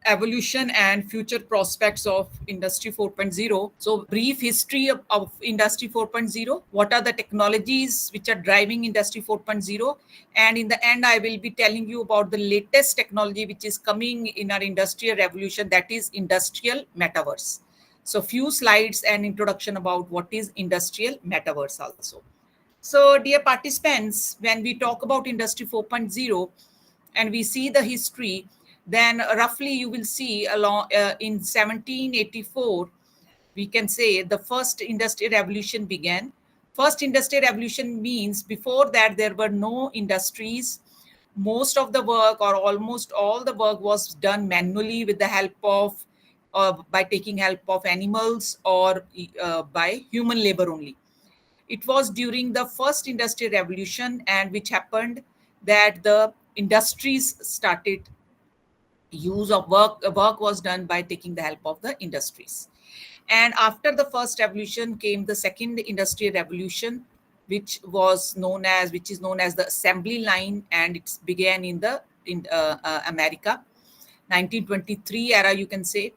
evolution and future prospects of industry 4.0. So brief history of industry 4.0, what are the technologies which are driving industry 4.0, and in the end I will be telling you about the latest technology which is coming in our industrial revolution, that is industrial metaverse. So few slides and introduction about what is industrial metaverse also. So dear participants, when we talk about industry 4.0 and we see the history, then roughly you will see along in 1784 we can say the first industrial revolution began. First industrial revolution means before that there were no industries. Most of the work or almost all the work was done manually with the help of by taking help of animals or by human labor only. It was during the first industrial revolution and which happened that the industries started use of work was done by taking the help of the industries. And after the first revolution came the second industrial revolution, which is known as the assembly line, and it began in America, 1923 era you can say.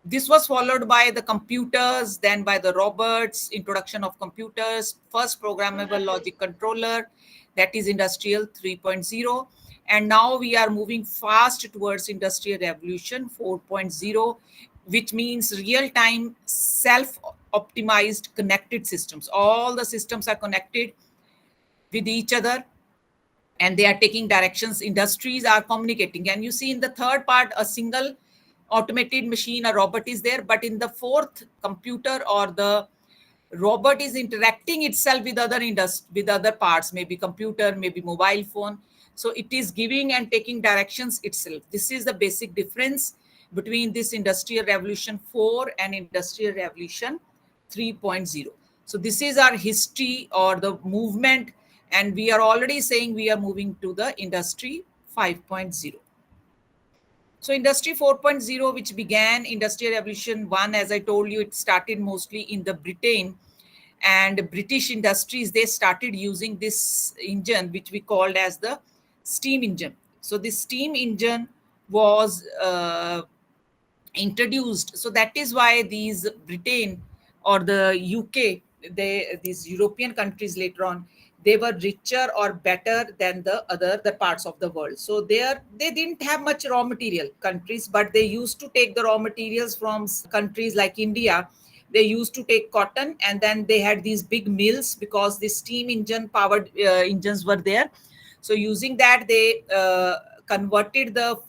This was followed by the computers, then by the robots, introduction of computers, first programmable logic controller, that is industrial 3.0. And now we are moving fast towards industrial revolution 4.0, which means real time self optimized connected systems. All the systems are connected with each other and they are taking directions. Industries are communicating, and you see in the third part a single automated machine, a robot is there, but in the fourth, computer or the robot is interacting itself with with other parts, maybe computer, maybe mobile phone. So it is giving and taking directions itself. This is the basic difference between this industrial revolution 4 and industrial revolution 3.0. So this is our history or the movement, and we are already saying we are moving to the industry 5.0. So industry 4.0, which began industrial revolution 1, as I told you, it started mostly in the Britain, and British industries, they started using this engine which we called as the steam engine. So this steam engine was introduced. So that is why these Britain or the UK, these European countries later on, they were richer or better than the parts of the world. So they didn't have much raw material countries, but they used to take the raw materials from countries like India. They used to take cotton, and then they had these big mills because the steam engine powered engines were there. So using that, they converted the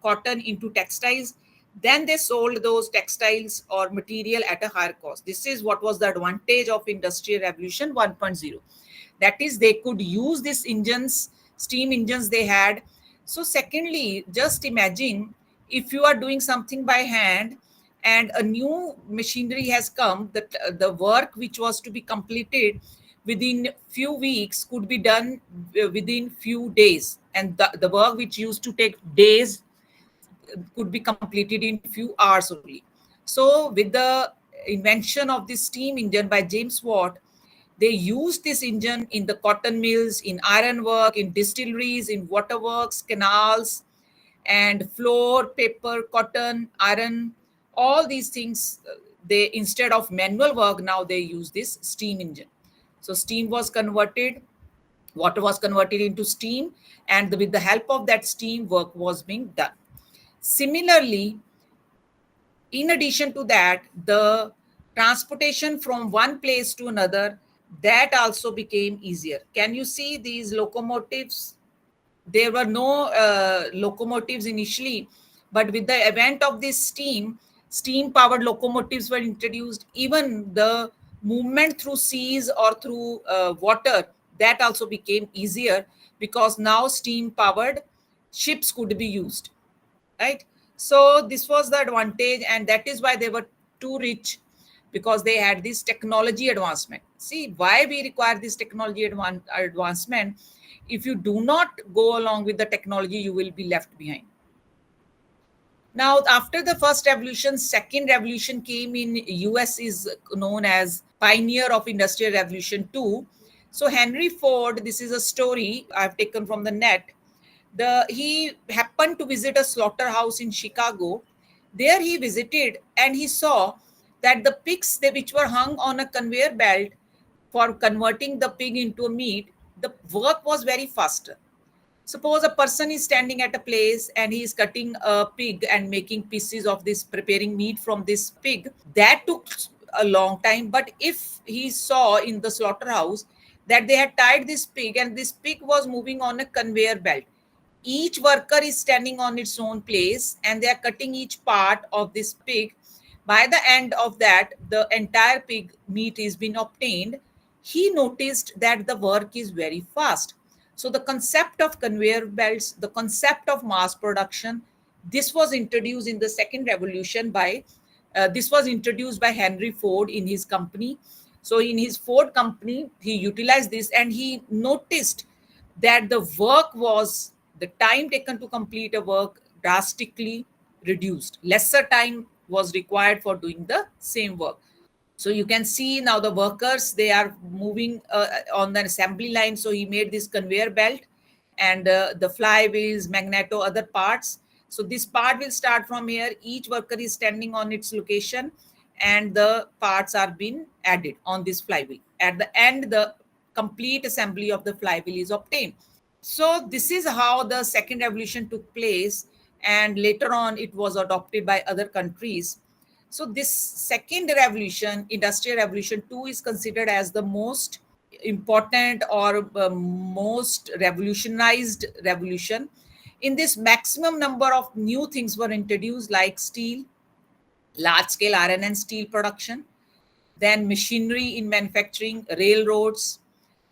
cotton into textiles. Then they sold those textiles or material at a higher cost. This is what was the advantage of industrial revolution 1.0. That is, they could use these engines, steam engines they had. So secondly, just imagine if you are doing something by hand and a new machinery has come, that the work which was to be completed within few weeks could be done within few days, and the work which used to take days could be completed in few hours only. So with the invention of this steam engine by James Watt, they used this engine in the cotton mills, in iron work, in distilleries, in waterworks, canals, and flour, paper, cotton, iron, all these things. They, instead of manual work, now they use this steam engine. So steam was converted, water was converted into steam, and with the help of that steam, work was being done. Similarly, in addition to that, the transportation from one place to another, that also became easier. Can you see these locomotives? There were no locomotives initially, but with the advent of this steam powered locomotives were introduced. Even the movement through seas or through water, that also became easier because now steam powered ships could be used, right? So this was the advantage, and that is why they were too rich, because they had this technology advancement. See why we require this technology advancement. If you do not go along with the technology, you will be left behind. Now after the first revolution, second revolution came in US, is known as pioneer of industrial revolution 2. So Henry Ford, this is a story I've taken from the net. He happened to visit a slaughterhouse in Chicago. There he visited and he saw that the pigs which were hung on a conveyor belt for converting the pig into a meat, the work was very faster. Suppose a person is standing at a place and he is cutting a pig and making pieces of this, preparing meat from this pig. That took a long time. But if he saw in the slaughterhouse that they had tied this pig and this pig was moving on a conveyor belt, each worker is standing on its own place and they are cutting each part of this pig. By the end of that, the entire pig meat is being obtained. He noticed that the work is very fast. So the concept of conveyor belts, the concept of mass production, this was introduced in the second revolution by this was introduced by Henry Ford in his company. So in his Ford company, he utilized this and he noticed that the work was, the time taken to complete a work drastically reduced. Lesser time was required for doing the same work. So you can see now the workers, they are moving on the assembly line. So he made this conveyor belt and the flywheels, magneto, other parts. So this part will start from here. Each worker is standing on its location and the parts are being added on this flywheel. At the end, the complete assembly of the flywheel is obtained. So this is how the second revolution took place, and later on it was adopted by other countries. So this second revolution, industrial revolution 2, is considered as the most important or most revolutionized revolution. In this, maximum number of new things were introduced, like steel, large scale iron and steel production, then machinery in manufacturing, railroads,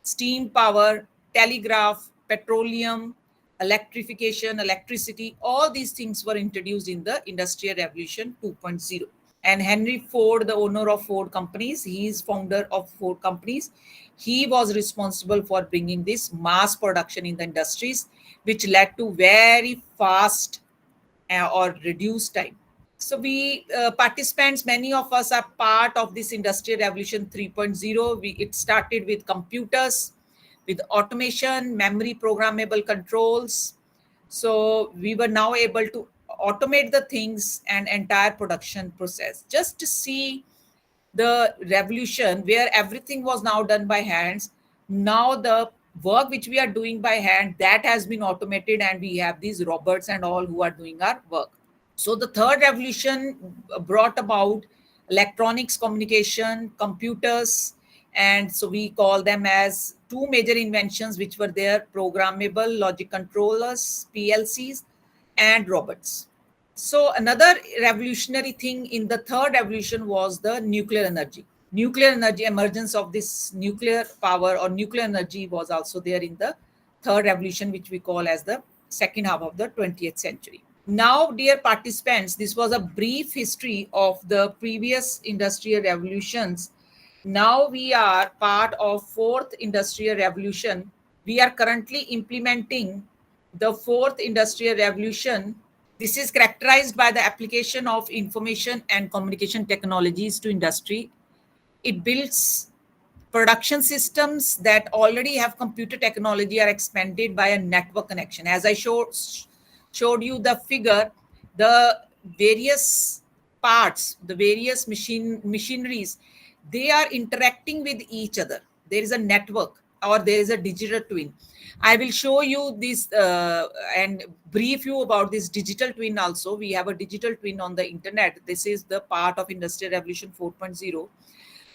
steam power, telegraph, petroleum, electrification, electricity. All these things were introduced in the Industrial Revolution 2.0. And Henry Ford, the owner of Ford companies, he is founder of Ford companies. He was responsible for bringing this mass production in the industries, which led to very fast or reduced time. So we participants, many of us are part of this Industrial Revolution 3.0. It started with computers, with automation, memory programmable controls. So we were now able to automate the things and entire production process. Just to see the revolution where everything was now done by hands. Now the work which we are doing by hand, that has been automated and we have these robots and all who are doing our work. So the third revolution brought about electronics, communication, computers, and so we call them as two major inventions which were there: programmable logic controllers, PLCs, and robots. So another revolutionary thing in the third revolution was the nuclear energy. Nuclear energy, emergence of this nuclear power or nuclear energy was also there in the third revolution, which we call as the second half of the 20th century. Now, dear participants, this was a brief history of the previous industrial revolutions. Now we are part of fourth industrial revolution. We are currently implementing the fourth industrial revolution. This is characterized by the application of information and communication technologies to industry. It builds production systems that already have computer technology are expanded by a network connection. As I showed you the figure, the various parts, the various machineries, they are interacting with each other. There is a network or there is a digital twin. I will show you this and brief you about this digital twin also. We have a digital twin on the internet. This is the part of Industrial Revolution 4.0.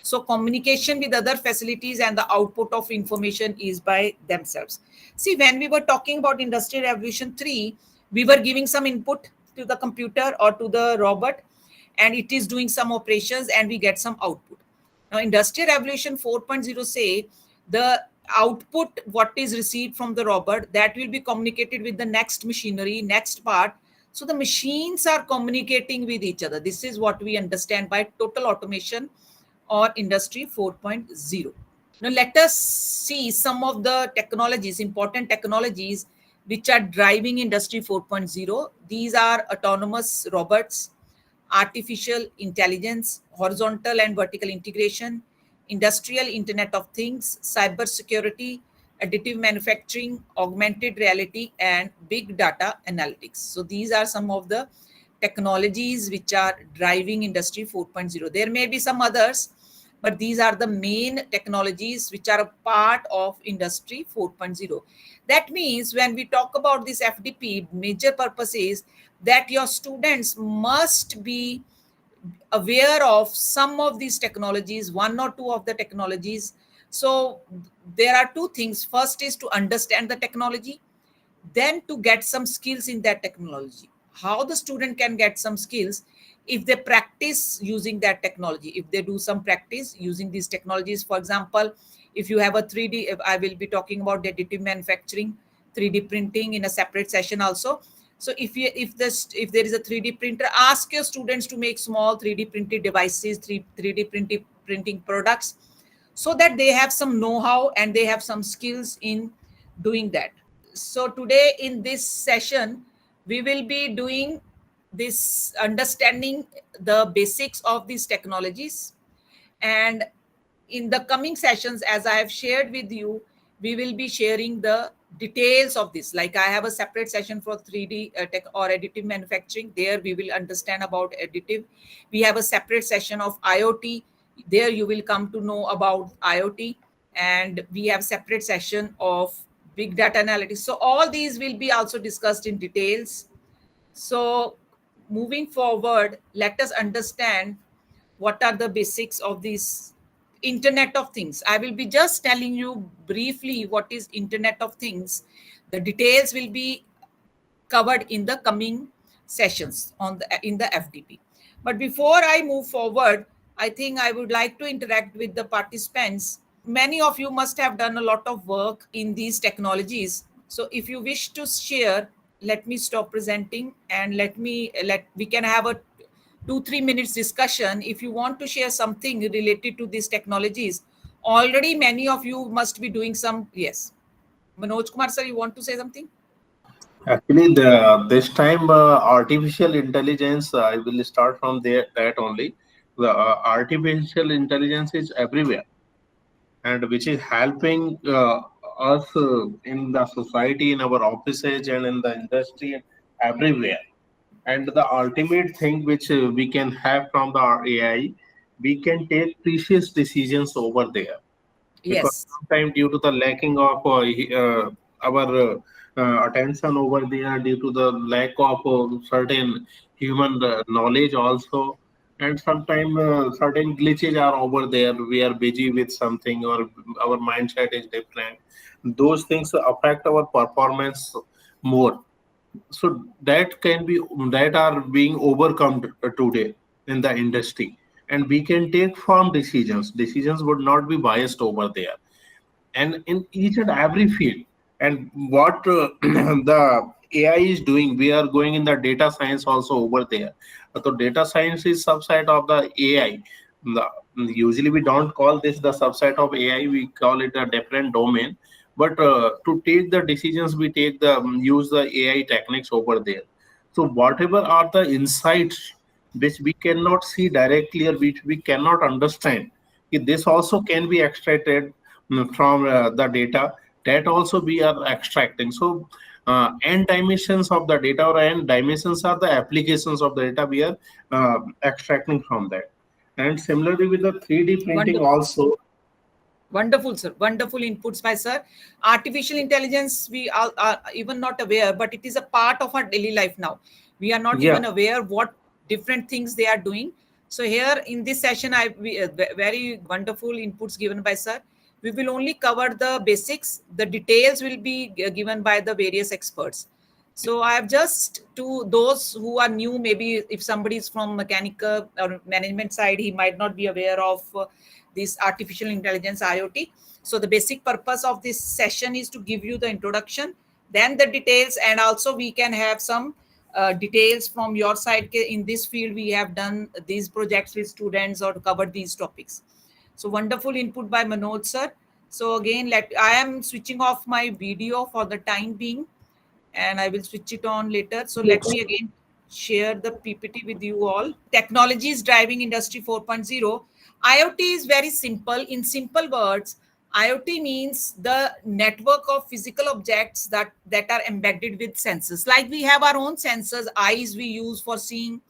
So communication with other facilities and the output of information is by themselves. See, when we were talking about Industrial Revolution 3, we were giving some input to the computer or to the robot, and it is doing some operations and we get some output. Now, Industrial Revolution 4.0 say the output, what is received from the robot, that will be communicated with the next machinery, next part. So the machines are communicating with each other. This is what we understand by total automation or Industry 4.0. Now let us see some of the technologies, important technologies which are driving Industry 4.0. These are autonomous robots, artificial intelligence, horizontal and vertical integration, industrial Internet of Things, cyber security, additive manufacturing, augmented reality, and big data analytics. So these are some of the technologies which are driving industry 4.0. There may be some others, but these are the main technologies which are a part of industry 4.0. That means when we talk about this FDP, major purpose is that your students must be aware of some of these technologies, one or two of the technologies. So there are two things. First is to understand the technology, then to get some skills in that technology. How the student can get some skills? If they practice using that technology, if they do some practice using these technologies. For example, if you have a 3D, if I will be talking about additive manufacturing, 3D printing in a separate session also. So if there is a 3D printer, ask your students to make small 3D printed devices, 3D printing products, so that they have some know-how and they have some skills in doing that. So today in this session, we will be doing this, understanding the basics of these technologies. And in the coming sessions, as I have shared with you, we will be sharing the details of this. Like I have a separate session for 3D tech or additive manufacturing. There we will understand about additive. We have a separate session of IoT. There you will come to know about IoT. And we have separate session of big data analytics. So all these will be also discussed in details. So moving forward, let us understand what are the basics of this Internet of Things. I will be just telling you briefly what is Internet of Things. The details will be covered in the coming sessions on the in the FDP. But before I move forward, I think I would like to interact with the participants. Many of you must have done a lot of work in these technologies. So if you wish to share, let me stop presenting and let we can have a 2-3 minutes discussion. If you want to share something related to these technologies, already many of you must be doing some. Yes, Manoj Kumar sir, you want to say something? Actually, this time artificial intelligence, I will start from there that only. The artificial intelligence is everywhere, and which is helping us in the society, in our offices, and in the industry, and everywhere. And the ultimate thing which we can have from the AI, we can take precious decisions over there, because Yes. sometimes due to the lacking of our attention over there, due to the lack of certain human knowledge also, and sometimes certain glitches are over there, we are busy with something or our mindset is different, those things affect our performance more. So that can be, that are being overcome today in the industry, and we can take firm decisions would not be biased over there, and in each and every field. And what the AI is doing, we are going in the data science also over there. So data science is subset of the AI. The, usually we don't call this the subset of AI, we call it a different domain. But to take the decisions, we take the use the AI techniques over there. So whatever are the insights which we cannot see directly or which we cannot understand, this also can be extracted from the data, that also we are extracting. So n dimensions of the data, or n dimensions are the applications of the data we are extracting from that. And similarly with the 3D printing Wonderful. also. Wonderful, sir. Wonderful inputs by sir. Artificial intelligence, we are even not aware, but it is a part of our daily life now. We are not Yeah. even aware what different things they are doing. So here in this session, very wonderful inputs given by sir. We will only cover the basics. The details will be given by the various experts. So I have just, to those who are new, maybe if somebody is from mechanical or management side, he might not be aware of this artificial intelligence IoT. So the basic purpose of this session is to give you the introduction, then the details, and also we can have some details from your side. In this field, we have done these projects with students or covered these topics. So wonderful input by Manoj sir. So again, I am switching off my video for the time being, and I will switch it on later. So let me again share the PPT with you all. Technology is driving industry 4.0. IoT is very simple. In simple words, IoT means the network of physical objects that are embedded with sensors. Like we have our own sensors, eyes we use for seeing,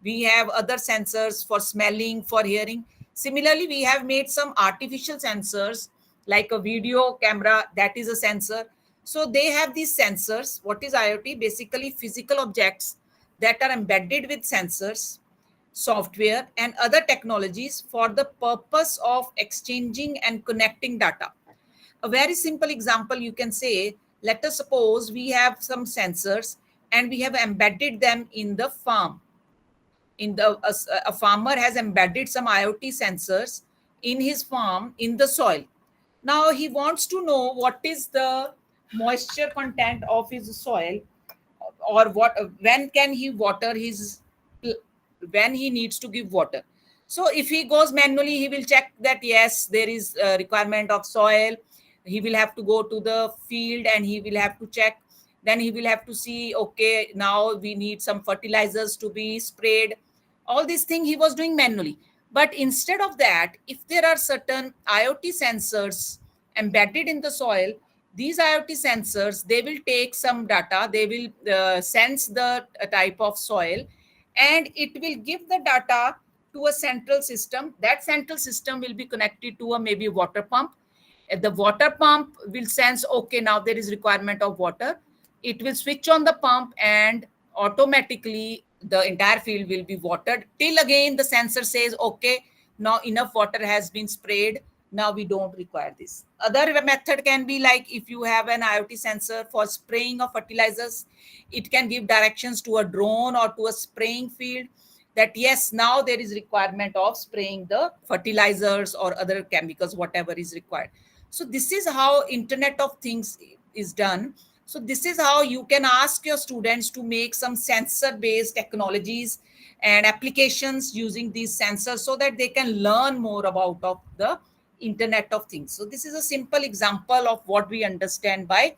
we have other sensors for smelling, for hearing. Similarly, we have made some artificial sensors like a video camera, that is a sensor. So they have these sensors. What is IoT? Basically physical objects that are embedded with sensors, software and other technologies for the purpose of exchanging and connecting data. A very simple example you can say, let us suppose we have some sensors and we have embedded them in the farm. A farmer has embedded some IoT sensors in his farm in the soil. Now he wants to know what is the moisture content of his soil, or what, when can he water his, when he needs to give water. So if he goes manually, he will check that yes, there is a requirement of soil. He will have to go to the field and he will have to check. Then he will have to see, okay, now we need some fertilizers to be sprayed. All these things he was doing manually. But instead of that, if there are certain IoT sensors embedded in the soil, these IoT sensors, they will take some data, they will sense the type of soil, and it will give the data to a central system. That central system will be connected to a maybe water pump. The water pump will sense, okay, now there is requirement of water. It will switch on the pump and automatically the entire field will be watered till again the sensor says, okay, now enough water has been sprayed, now we don't require this. Other method can be like, if you have an IoT sensor for spraying of fertilizers, it can give directions to a drone or to a spraying field that yes, now there is requirement of spraying the fertilizers or other chemicals, whatever is required. So this is how Internet of Things is done. So this is how you can ask your students to make some sensor based technologies and applications using these sensors so that they can learn more about of the Internet of Things. So this is a simple example of what we understand by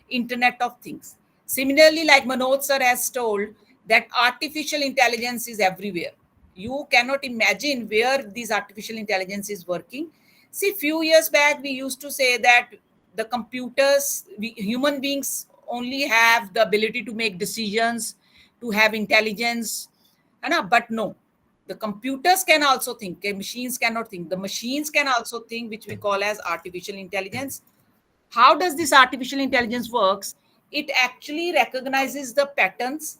Internet of Things. Similarly, like Manoj sir has told, that artificial intelligence is everywhere. You cannot imagine where this artificial intelligence is working. See, few years back, we used to say that the computers, human beings only have the ability to make decisions, to have intelligence, but no, the computers can also think. Machines cannot think. The machines can also think, which we call as artificial intelligence. How does this artificial intelligence works? It actually recognizes the patterns.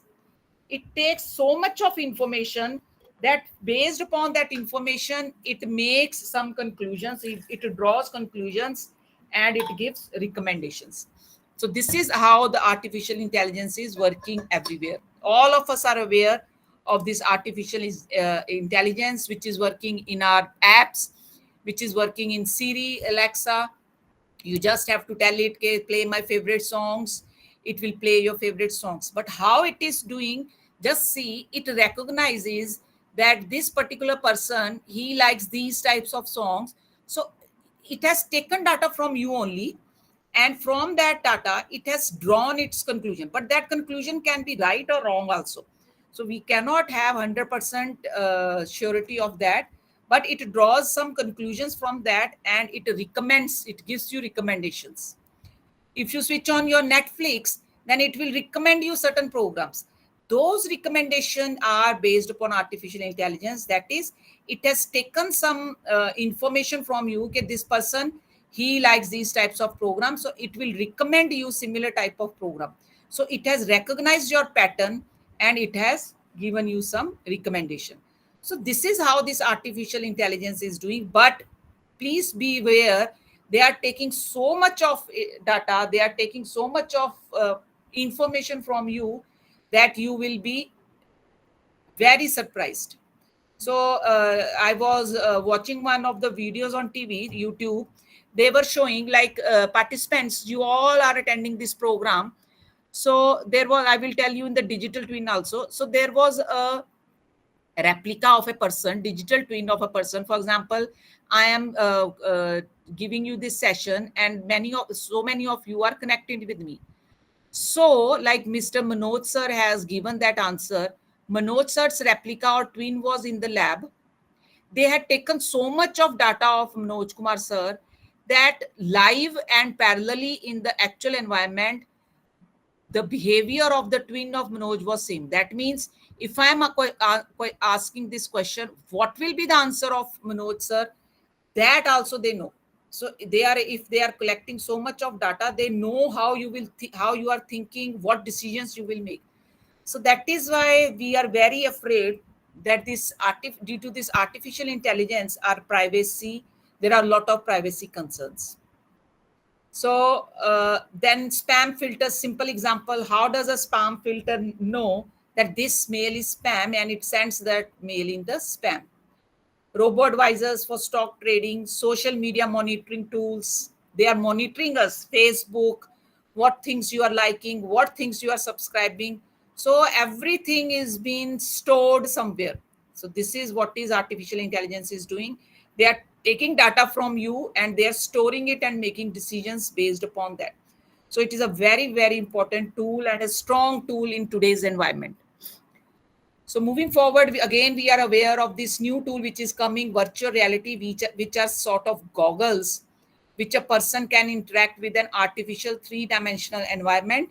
It takes so much of information that based upon that information it makes some conclusions, it draws conclusions, and it gives recommendations. So this is how the artificial intelligence is working everywhere. All of us are aware of this artificial intelligence, which is working in our apps, which is working in Siri, Alexa. You just have to tell it, okay, play my favorite songs. It will play your favorite songs. But how it is doing, just see, it recognizes that this particular person, he likes these types of songs. So it has taken data from you only, and from that data it has drawn its conclusion, but that conclusion can be right or wrong also. So we cannot have 100% surety of that, but it draws some conclusions from that and it recommends, it gives you recommendations. If you switch on your Netflix, then it will recommend you certain programs. Those recommendations are based upon artificial intelligence. That is, it has taken some information from you. Okay, this person, he likes these types of programs, so it will recommend you similar type of program. So it has recognized your pattern and it has given you some recommendation. So this is how this artificial intelligence is doing. But please be aware, they are taking so much of data, they are taking so much of information from you that you will be very surprised. So I was watching one of the videos on TV, YouTube. They were showing like participants, you all are attending this program. So there was, I will tell you in the digital twin also. So there was a replica of a person, digital twin of a person. For example, I am giving you this session and so many of you are connected with me. So like Mr. Manoj sir has given that answer, Manoj sir's replica or twin was in the lab. They had taken so much of data of Manoj Kumar sir, that live and parallelly in the actual environment, the behavior of the twin of Manoj was same. That means if I am asking this question, what will be the answer of Manoj sir? That also they know. So they are, if they are collecting so much of data, they know how you will how you are thinking, what decisions you will make. So that is why we are very afraid that due to this artificial intelligence, our privacy, there are a lot of privacy concerns. So then spam filter, simple example, how does a spam filter know that this mail is spam and it sends that mail in the spam? Robo advisors for stock trading, social media monitoring tools, they are monitoring us, Facebook, what things you are liking, what things you are subscribing. So everything is being stored somewhere. So this is what is artificial intelligence is doing. They are taking data from you and they are storing it and making decisions based upon that. So it is a very, very important tool and a strong tool in today's environment. So moving forward, again, we are aware of this new tool which is coming, virtual reality, which are sort of goggles, which a person can interact with an artificial three-dimensional environment.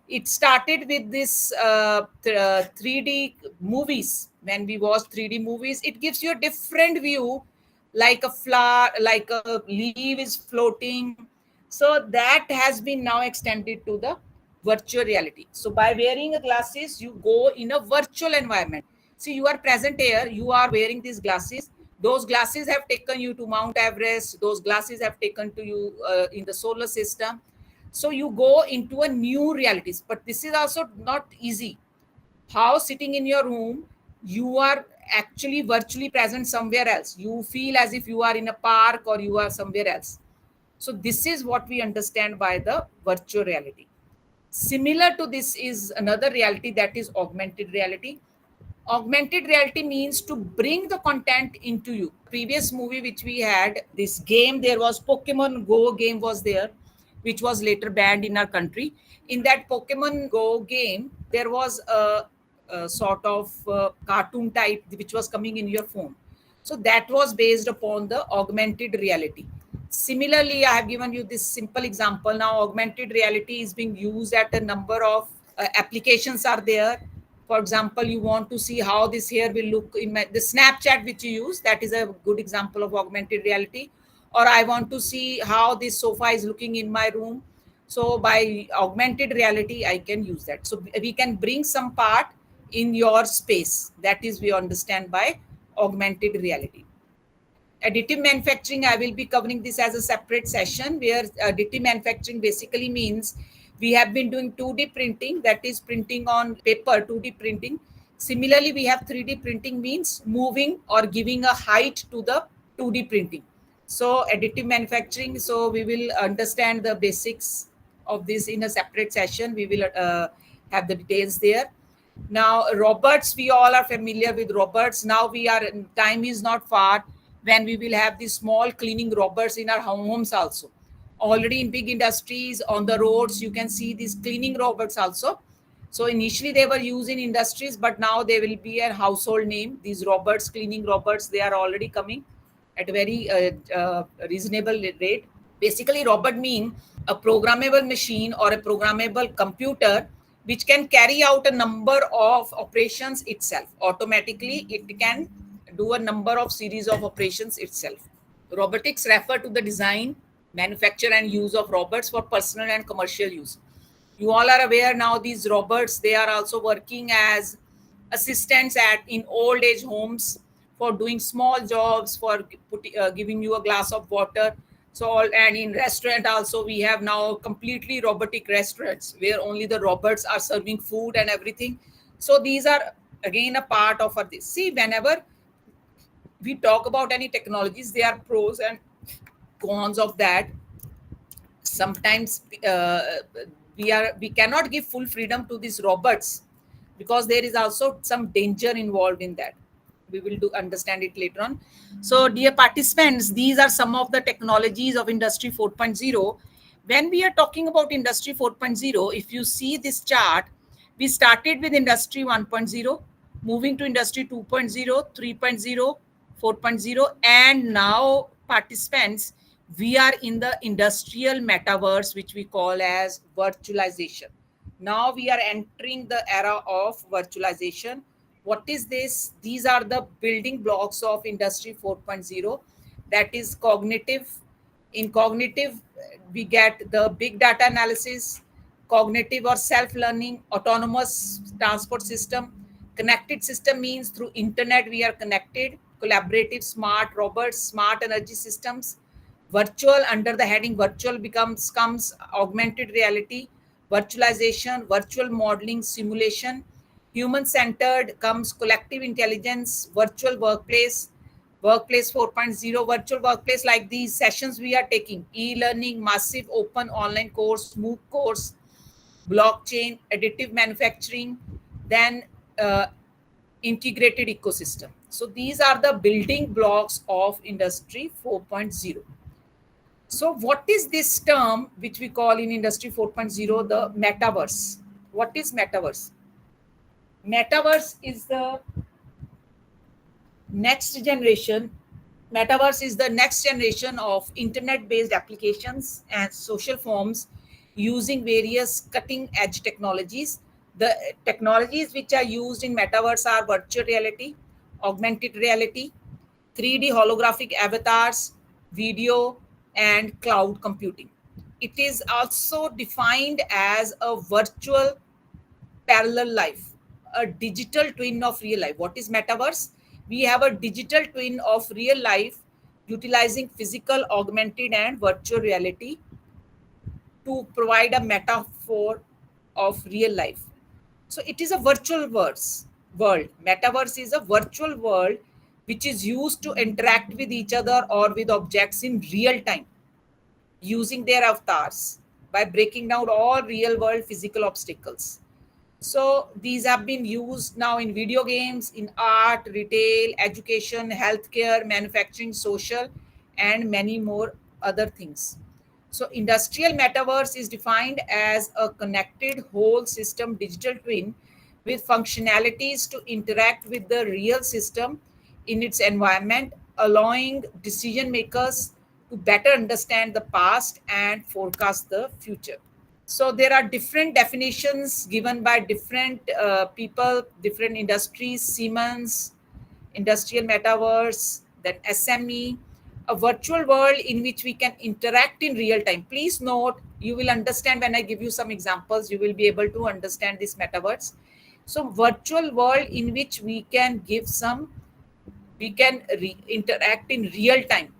It started with this 3D movies. When we watch 3D movies, it gives you a different view, like a flower, like a leaf is floating. So that has been now extended to the virtual reality. So by wearing a glasses, you go in a virtual environment. See, you are present here, you are wearing these glasses. Those glasses have taken you to Mount Everest. Those glasses have taken to you in the solar system. So you go into a new realities. But this is also not easy. How sitting in your room, you are actually virtually present somewhere else. You feel as if you are in a park or you are somewhere else. So this is what we understand by the virtual reality. Similar to this is another reality, that is augmented reality. Augmented reality means to bring the content into you. Previous movie which we had, this game, there was Pokemon Go game was there, which was later banned in our country. In that Pokemon Go game, there was a sort of cartoon type which was coming in your phone. So that was based upon the augmented reality. Similarly, I have given you this simple example. Now augmented reality is being used at a number of applications are there. For example, you want to see how this hair will look in the Snapchat which you use, that is a good example of augmented reality. Or I want to see how this sofa is looking in my room. So by augmented reality, I can use that. So we can bring some part in your space. That is, we understand by augmented reality. Additive manufacturing, I will be covering this as a separate session, where additive manufacturing basically means we have been doing 2D printing, that is printing on paper, 2D printing. Similarly, we have 3D printing, means moving or giving a height to the 2D printing. So additive manufacturing, so we will understand the basics of this in a separate session. We will have the details there. Now robots, we all are familiar with robots. Now we are, time is not far when we will have these small cleaning robots in our homes also. Already in big industries, on the roads, you can see these cleaning robots also. So initially they were used in industries, but now they will be a household name. These robots, cleaning robots, they are already coming at a very reasonable rate. Basically, robot mean a programmable machine or a programmable computer which can carry out a number of operations itself. Automatically, it can do a number of series of operations itself. Robotics refer to the design, manufacture, and use of robots for personal and commercial use. You all are aware now, these robots, they are also working as assistants at in old age homes for doing small jobs, for giving you a glass of water. So and in restaurant also, we have now completely robotic restaurants where only the robots are serving food and everything. So these are again a part of this. See, whenever we talk about any technologies, there are pros and cons of that. Sometimes we cannot give full freedom to these robots, because there is also some danger involved in that. We will do understand it later on. So dear participants, these are some of the technologies of industry 4.0. When we are talking about industry 4.0, if you see this chart, we started with industry 1.0, moving to industry 2.0, 3.0, 4.0, and now participants, We are in the industrial metaverse, which we call as virtualization. Now we are entering the era of virtualization. What is this? These are the building blocks of industry 4.0. That is cognitive. In cognitive, we get the big data analysis, cognitive or self-learning, autonomous transport system. Connected system means through internet we are connected, collaborative, smart robots, smart energy systems. Virtual, under the heading virtual, becomes comes augmented reality, virtualization, virtual modeling, simulation. Human centered comes collective intelligence, virtual workplace, workplace 4.0, virtual workplace like these sessions we are taking, e-learning, massive open online course, MOOC course, blockchain, additive manufacturing, then integrated ecosystem. So these are the building blocks of industry 4.0. So what is this term which we call in industry 4.0 the metaverse? What is metaverse? Metaverse is the next generation. Metaverse is the next generation of internet based applications and social forms using various cutting edge technologies. The technologies which are used in metaverse are virtual reality, augmented reality, 3D holographic avatars, video, and cloud computing. It is also defined as a virtual parallel life, a digital twin of real life. What is metaverse? We have a digital twin of real life utilizing physical, augmented, and virtual reality to provide a metaphor of real life. So it is a virtual world. Metaverse is a virtual world which is used to interact with each other or with objects in real time using their avatars by breaking down all real world physical obstacles. So these have been used now in video games, in art, retail, education, healthcare, manufacturing, social, and many more other things. So industrial metaverse is defined as a connected whole system digital twin with functionalities to interact with the real system in its environment, allowing decision makers to better understand the past and forecast the future. So there are different definitions given by different people, different industries. Siemens, industrial metaverse, then SME, a virtual world in which we can interact in real time. Please note, you will understand when I give you some examples, you will be able to understand this metaverse. So virtual world in which we can interact in real time,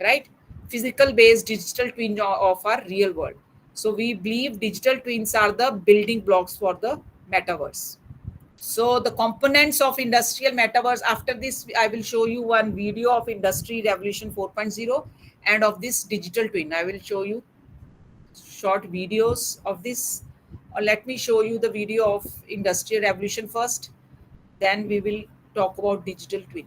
right? Physical based digital twin of our real world. So we believe digital twins are the building blocks for the metaverse. So the components of industrial metaverse, after this I will show you one video of industry revolution 4.0 and of this digital twin. I will show you short videos of this. Or let me show you the video of industrial revolution first, then we will talk about digital twin.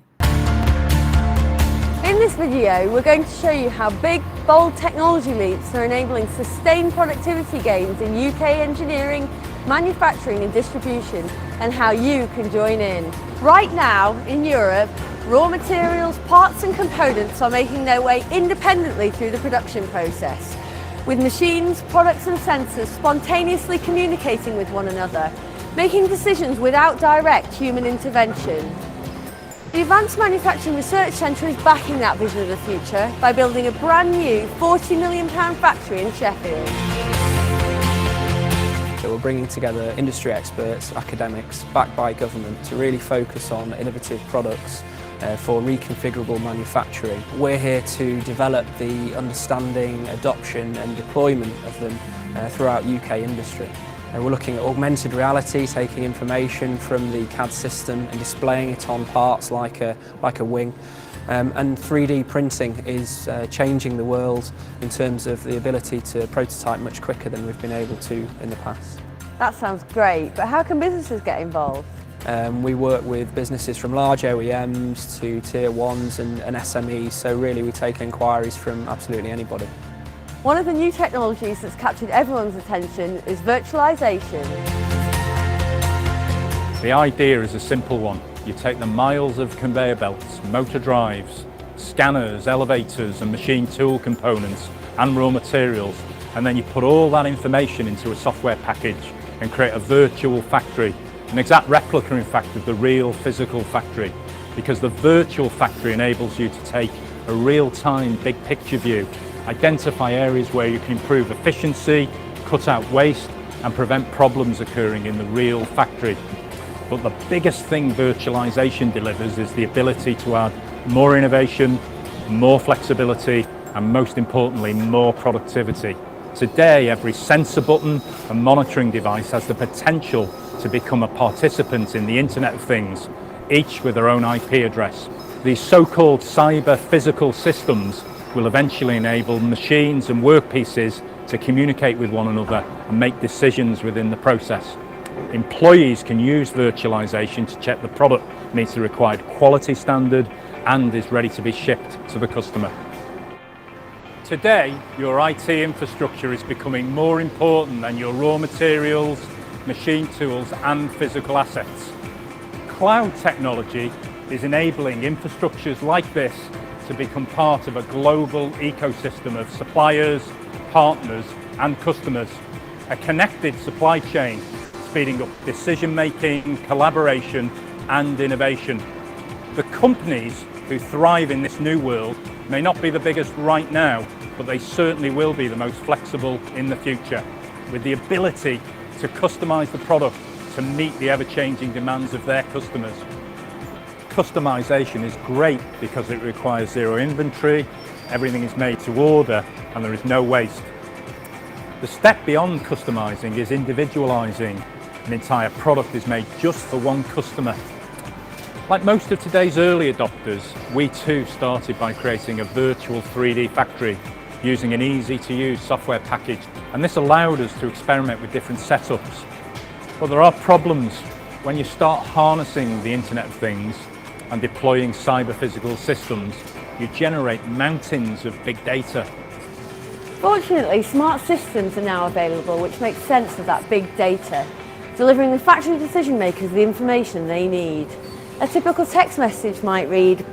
In this video, we're going to show you how big, bold technology leaps are enabling sustained productivity gains in UK engineering, manufacturing and distribution, and how you can join in. Right now, in Europe, raw materials, parts and components are making their way independently through the production process, with machines, products and sensors spontaneously communicating with one another, making decisions without direct human intervention. The Advanced Manufacturing Research Centre is backing that vision of the future by building a brand new £40 million factory in Sheffield. So we're bringing together industry experts, academics, backed by government to really focus on innovative products for reconfigurable manufacturing. We're here to develop the understanding, adoption and deployment of them throughout UK industry. We're looking at augmented reality, taking information from the CAD system and displaying it on parts like a wing. And 3D printing is changing the world in terms of the ability to prototype much quicker than we've been able to in the past. That sounds great, but how can businesses get involved? We work with businesses from large OEMs to tier ones and SMEs, so really we take inquiries from absolutely anybody. One of the new technologies that's captured everyone's attention is virtualization. The idea is a simple one. You take the miles of conveyor belts, motor drives, scanners, elevators and machine tool components and raw materials, and then you put all that information into a software package and create a virtual factory, an exact replica in fact of the real physical factory, because the virtual factory enables you to take a real-time big picture view, identify areas where you can improve efficiency, cut out waste and prevent problems occurring in the real factory. But the biggest thing virtualization delivers is the ability to add more innovation, more flexibility, and most importantly, more productivity. Today, every sensor button and monitoring device has the potential to become a participant in the Internet of Things, each with their own IP address. These so-called cyber physical systems will eventually enable machines and workpieces to communicate with one another and make decisions within the process. Employees can use virtualization to check the product meets the required quality standard and is ready to be shipped to the customer. Today, your IT infrastructure is becoming more important than your raw materials, machine tools and physical assets. Cloud technology is enabling infrastructures like this to become part of a global ecosystem of suppliers, partners and customers, a connected supply chain speeding up decision-making, collaboration and innovation. The companies who thrive in this new world may not be the biggest right now, but they certainly will be the most flexible in the future, with the ability to customize the product to meet the ever-changing demands of their customers. Customization is great because it requires zero inventory, everything is made to order and there is no waste. The step beyond customizing is individualizing. An entire product is made just for one customer. Like most of today's early adopters, we too started by creating a virtual 3D factory using an easy-to-use software package, and this allowed us to experiment with different setups. But there are problems when you start harnessing the Internet of Things and deploying cyber-physical systems. You generate mountains of big data. Fortunately, smart systems are now available which make sense of that big data, delivering the factory decision makers the information they need. A typical text message might read,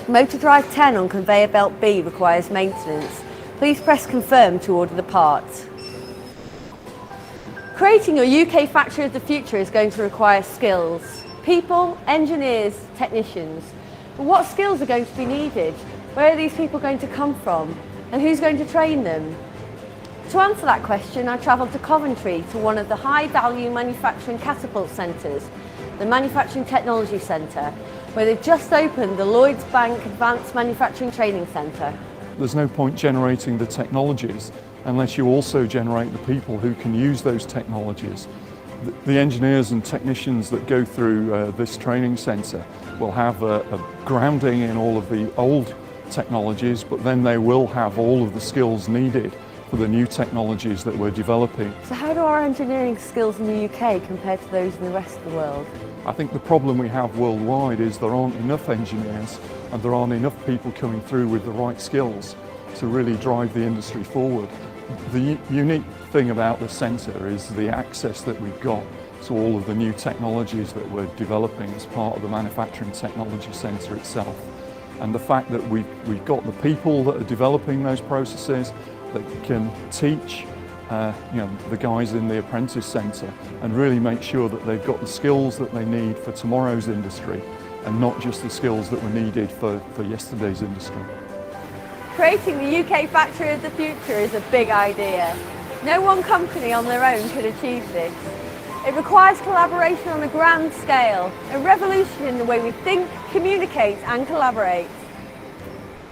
"Motor drive 10 on conveyor belt B requires maintenance. Please press confirm to order the parts." Creating your UK factory of the future is going to require skills. People, engineers, technicians. But what skills are going to be needed? Where are these people going to come from? And who's going to train them? To answer that question, I travelled to Coventry to one of the high-value manufacturing catapult centres, the Manufacturing Technology Centre, where they've just opened the Lloyds Bank Advanced Manufacturing Training Centre. There's no point generating the technologies unless you also generate the people who can use those technologies. The engineers and technicians that go through this training centre will have a grounding in all of the old technologies, but then they will have all of the skills needed for the new technologies that we're developing. So how do our engineering skills in the UK compare to those in the rest of the world? I think the problem we have worldwide is there aren't enough engineers and there aren't enough people coming through with the right skills to really drive the industry forward. The unique thing about the centre is the access that we've got to all of the new technologies that we're developing as part of the Manufacturing Technology Centre itself. And the fact that we've got the people that are developing those processes that can teach the guys in the apprentice centre and really make sure that they've got the skills that they need for tomorrow's industry and not just the skills that were needed for yesterday's industry. Creating the UK factory of the future is a big idea. No one company on their own could achieve this. It requires collaboration on a grand scale, a revolution in the way we think, communicate and collaborate.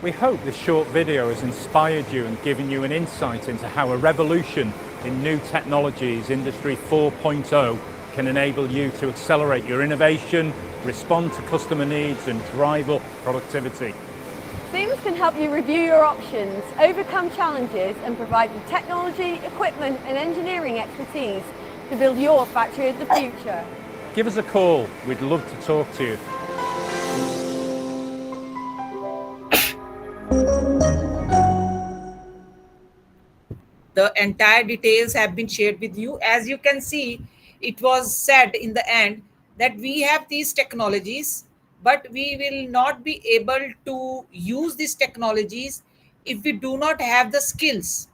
We hope this short video has inspired you and given you an insight into how a revolution in new technologies, Industry 4.0, can enable you to accelerate your innovation, respond to customer needs and drive up productivity. Themes can help you review your options, overcome challenges and provide the technology, equipment and engineering expertise to build your factory of the future. Give us a call, we'd love to talk to you. The entire details have been shared with you. As you can see, it was said in the end that we have these technologies but we will not be able to use these technologies if we do not have the skills.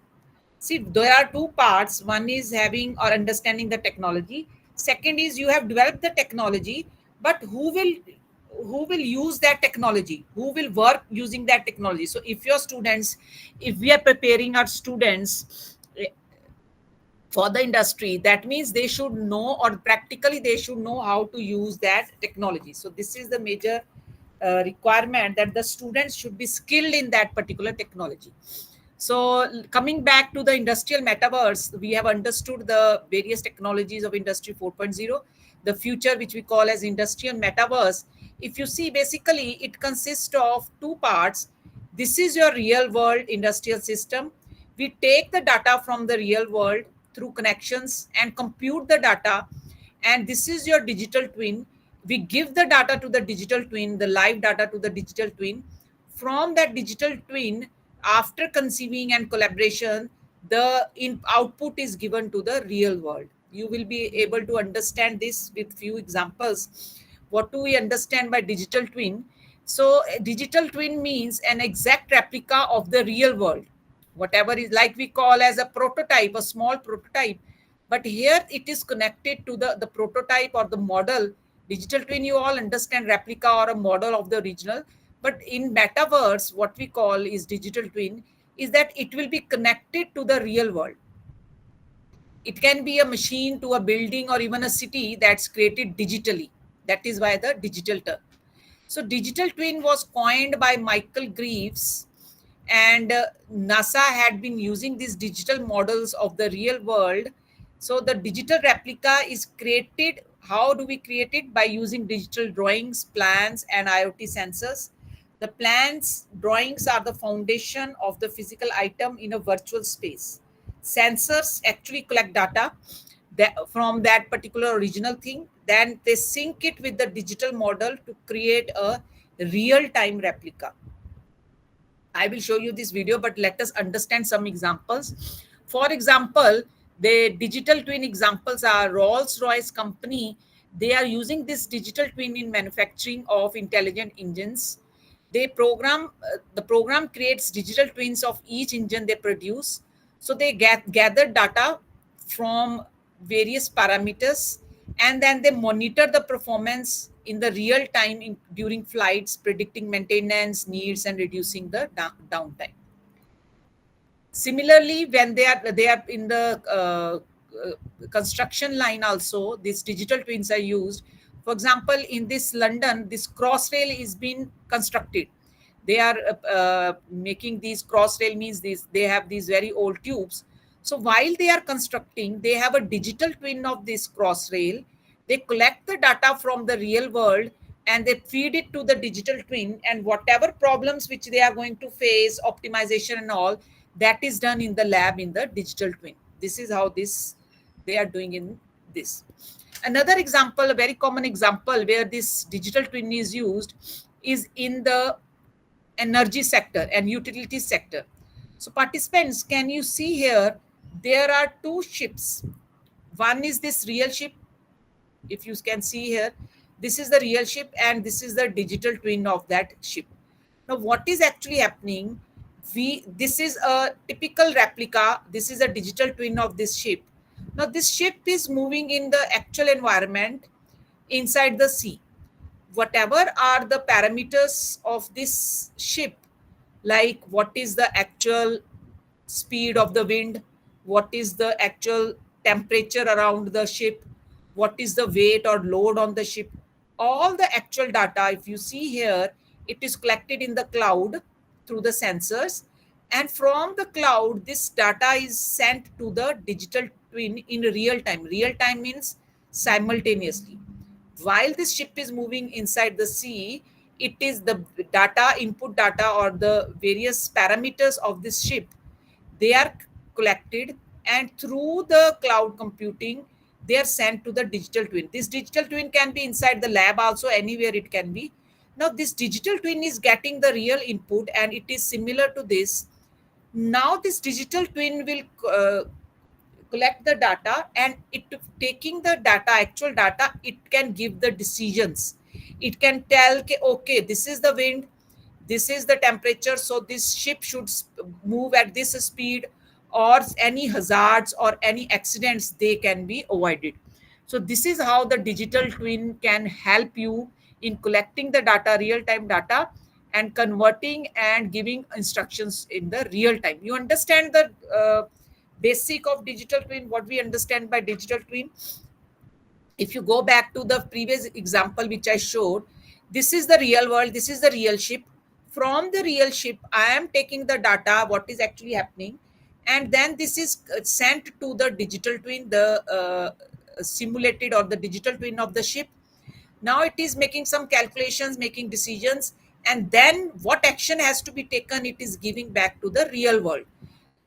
See, there are two parts. One is having or understanding the technology. Second is you have developed the technology, but who will use that technology? Who will work using that technology? So if your students, if we are preparing our students for the industry, that means they should know, or practically they should know how to use that technology. So this is the major requirement, that the students should be skilled in that particular technology. So coming back to the industrial metaverse, we have understood the various technologies of industry 4.0, the future which we call as industrial metaverse. If you see, basically it consists of two parts. This is your real world industrial system. We take the data from the real world through connections and compute the data, and this is your digital twin. We give the data to the digital twin, the live data to the digital twin. From that digital twin, after conceiving and collaboration, the output is given to the real world. You will be able to understand this with few examples. What do we understand by digital twin? So a digital twin means an exact replica of the real world, whatever is, like we call as a prototype, a small prototype. But here it is connected to the prototype or the model. Digital twin, you all understand, replica or a model of the original. But in metaverse, what we call is digital twin is that it will be connected to the real world. It can be a machine to a building or even a city that's created digitally. That is why the digital term. So digital twin was coined by Michael Greaves, and NASA had been using these digital models of the real world. So the digital replica is created. How do we create it? By using digital drawings, plans, and IoT sensors. The plans, drawings are the foundation of the physical item in a virtual space. Sensors actually collect data from that particular original thing. Then they sync it with the digital model to create a real-time replica. I will show you this video, but let us understand some examples. For example, the digital twin examples are Rolls-Royce company. They are using this digital twin in manufacturing of intelligent engines. They program, the program creates digital twins of each engine they produce. So they gather data from various parameters, and then they monitor the performance in the real time during flights, predicting maintenance needs and reducing the downtime. Similarly, when they are in the construction line also, these digital twins are used. For example, in this London, this crossrail is being constructed. They are making these crossrail, means they have these very old tubes. So while they are constructing, they have a digital twin of this crossrail. They collect the data from the real world and they feed it to the digital twin, and whatever problems which they are going to face, optimization and all, that is done in the lab in the digital twin. This is how this they are doing in this. Another example, a very common example where this digital twin is used, is in the energy sector and utility sector. So participants, can you see here, there are two ships. One is this real ship. If you can see here, this is the real ship and this is the digital twin of that ship. Now what is actually happening, this is a typical replica, this is a digital twin of this ship. Now this ship is moving in the actual environment inside the sea. Whatever are the parameters of this ship, like what is the actual speed of the wind, what is the actual temperature around the ship, what is the weight or load on the ship, all the actual data, if you see here, it is collected in the cloud through the sensors, and from the cloud this data is sent to the digital twin in real time. Real time means simultaneously. While this ship is moving inside the sea, it is the data, input data, or the various parameters of this ship, they are collected, and through the cloud computing they are sent to the digital twin. This digital twin can be inside the lab also, anywhere it can be. Now this digital twin is getting the real input and it is similar to this. Now this digital twin will collect the data, and it taking the data, actual data, it can give the decisions. It can tell, okay, this is the wind, this is the temperature, so this ship should move at this speed, or any hazards or any accidents, they can be avoided. So this is how the digital twin can help you in collecting the data, real time data, and converting and giving instructions in the real time. You understand the basic of digital twin, what we understand by digital twin? If you go back to the previous example which I showed, this is the real world, this is the real ship. From the real ship, I am taking the data, what is actually happening, and then this is sent to the digital twin, the simulated or the digital twin of the ship. Now it is making some calculations, making decisions, and then what action has to be taken, it is giving back to the real world.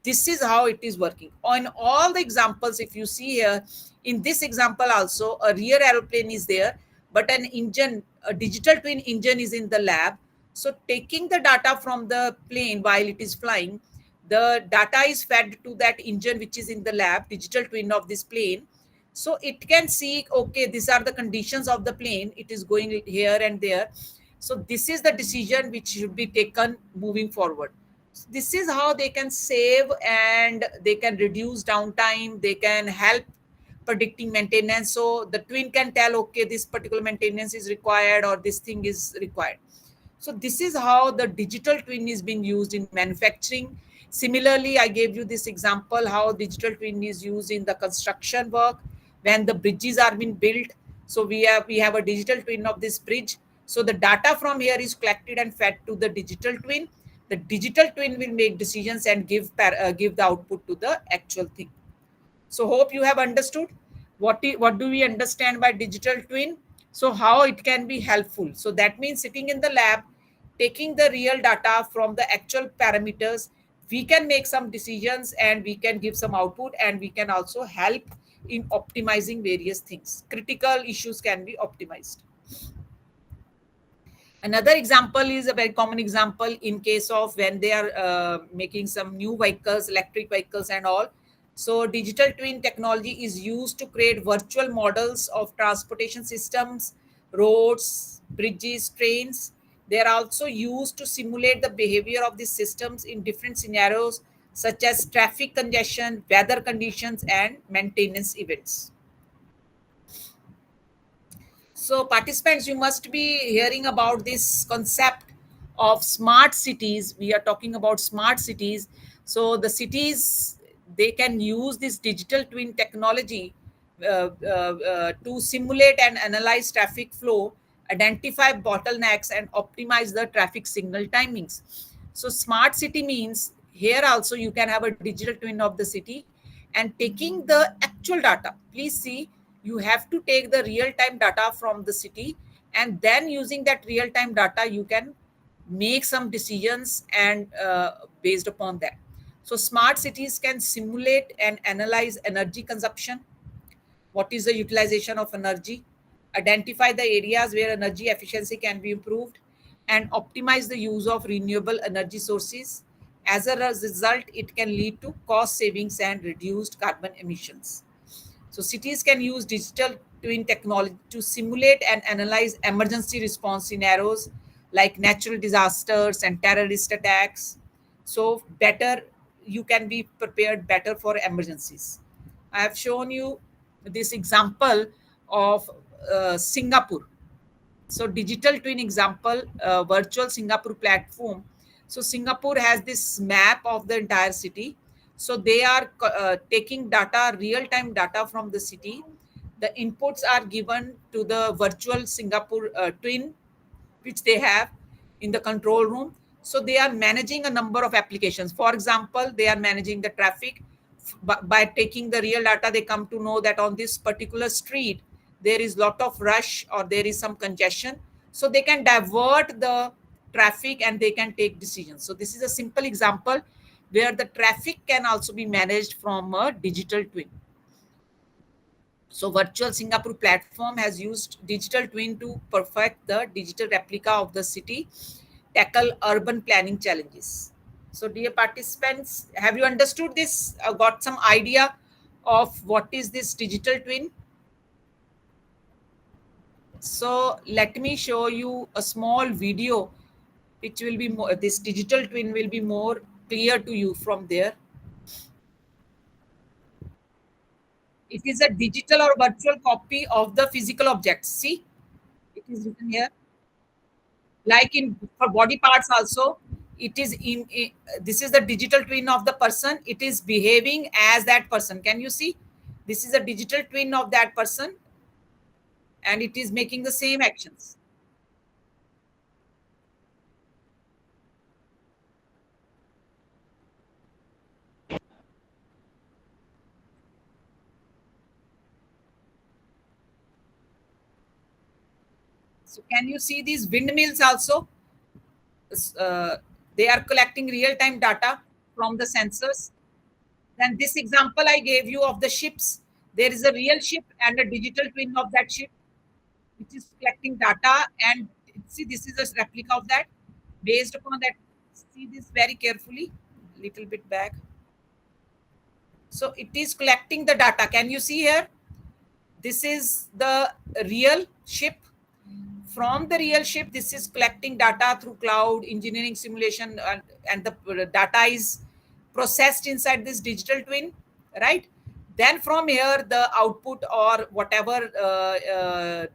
This is how it is working on all the examples. If you see here, in this example also, a rear aeroplane is there, but an engine, a digital twin engine is in the lab. So taking the data from the plane while it is flying, the data is fed to that engine which is in the lab, digital twin of this plane. So it can see, okay, these are the conditions of the plane, it is going here and there, so this is the decision which should be taken moving forward. This is how they can save and they can reduce downtime, they can help predicting maintenance. So the twin can tell, okay, this particular maintenance is required or this thing is required. So this is how the digital twin is being used in manufacturing. Similarly, I gave you this example how digital twin is used in the construction work when the bridges are being built. So we have a digital twin of this bridge. So the data from here is collected and fed to the digital twin. The digital twin will make decisions and give the output to the actual thing. So hope you have understood what do we understand by digital twin. So how it can be helpful. So that means sitting in the lab, taking the real data from the actual parameters, we can make some decisions and we can give some output, and we can also help in optimizing various things. Critical issues can be optimized. Another example is a very common example in case of when they are making some new vehicles, electric vehicles and all. So digital twin technology is used to create virtual models of transportation systems, roads, bridges, trains. They are also used to simulate the behavior of these systems in different scenarios such as traffic congestion, weather conditions, and maintenance events. So, participants, you must be hearing about this concept of smart cities. We are talking about smart cities. So, the cities, they can use this digital twin technology to simulate and analyze traffic flow, identify bottlenecks, and optimize the traffic signal timings. So, smart city means here also you can have a digital twin of the city and taking the actual data. Please see, you have to take the real time data from the city, and then using that real time data you can make some decisions and based upon that. So smart cities can simulate and analyze energy consumption, what is the utilization of energy, identify the areas where energy efficiency can be improved, and optimize the use of renewable energy sources. As a result, it can lead to cost savings and reduced carbon emissions. So cities can use digital twin technology to simulate and analyze emergency response scenarios like natural disasters and terrorist attacks. So better, you can be prepared better for emergencies. I have shown you this example of Singapore. So digital twin example, virtual Singapore platform. So Singapore has this map of the entire city. So they are taking data, real time data from the city. The inputs are given to the virtual Singapore twin which they have in the control room. So they are managing a number of applications. For example, they are managing the traffic. By taking the real data, they come to know that on this particular street there is lot of rush or there is some congestion, so they can divert the traffic and they can take decisions. So this is a simple example where the traffic can also be managed from a digital twin. So virtual Singapore platform has used digital twin to perfect the digital replica of the city, tackle urban planning challenges. So dear participants, have you understood this? Got some idea of what is this digital twin? So let me show you a small video which will be more, this digital twin will be more clear to you from there. It is a digital or virtual copy of the physical objects. See, it is written here. Like in for body parts also, it is this is the digital twin of the person. It is behaving as that person. Can you see? This is a digital twin of that person, and it is making the same actions. So can you see these windmills also? uh, they are collecting real-time data from the sensors. Then this example I gave you of the ships, there is a real ship and a digital twin of that ship, which is collecting data. And see, this is a replica of that. Based upon that, see this very carefully, little bit back. So it is collecting the data. Can you see here? This is the real ship. From the real ship, this is collecting data through cloud engineering simulation, and the data is processed inside this digital twin, right? Then from here, the output or whatever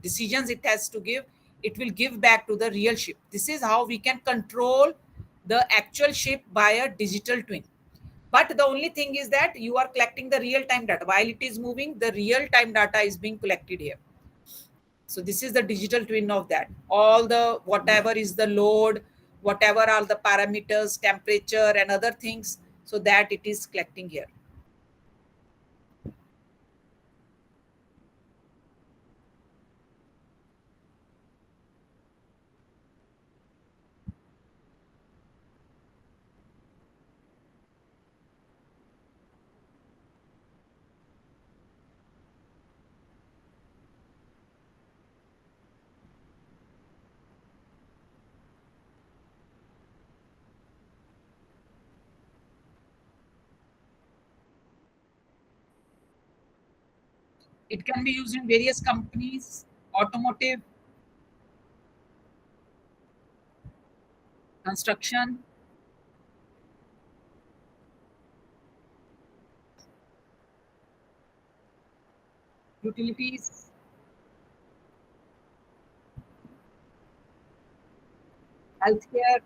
decisions it has to give, it will give back to the real ship. This is how we can control the actual ship by a digital twin. But the only thing is that you are collecting the real time data. While it is moving, the real time data is being collected here. So this is the digital twin of that. All the whatever is the load, whatever are the parameters, temperature and other things, so that it is collecting here. It can be used in various companies, automotive, construction, utilities, healthcare.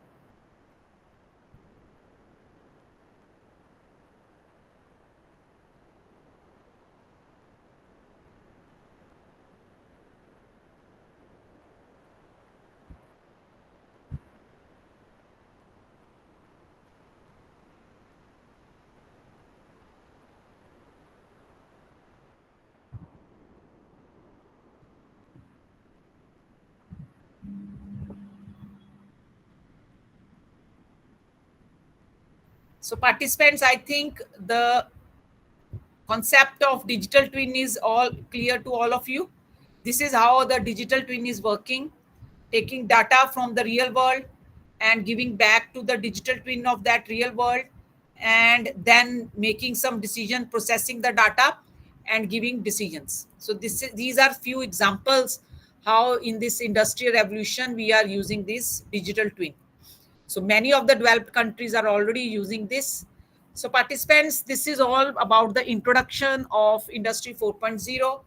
So participants, I think the concept of digital twin is all clear to all of you. This is how the digital twin is working, taking data from the real world and giving back to the digital twin of that real world, and then making some decision, processing the data and giving decisions. So these are few examples how in this industrial revolution we are using this digital twin. So many of the developed countries are already using this. So participants, this is all about the introduction of Industry 4.0.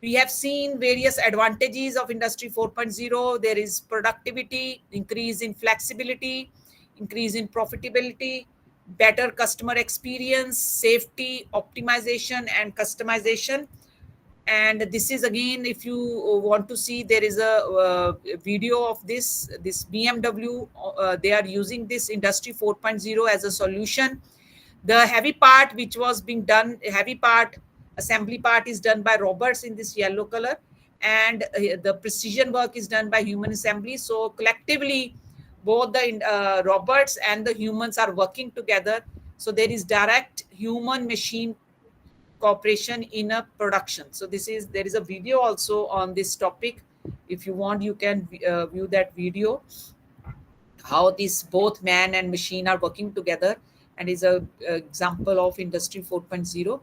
We have seen various advantages of Industry 4.0. There is productivity, increase in flexibility, increase in profitability, better customer experience, safety, optimization, and customization. And this is again, if you want to see, there is a video of this BMW. They are using this Industry 4.0 as a solution. The heavy part which was being done, heavy part, assembly part is done by robots in this yellow color, and the precision work is done by human assembly. So collectively, both the robots and the humans are working together. So there is direct human machine cooperation in a production. So there is a video also on this topic. If you want, you can view that video, how these both man and machine are working together, and is a example of Industry 4.0.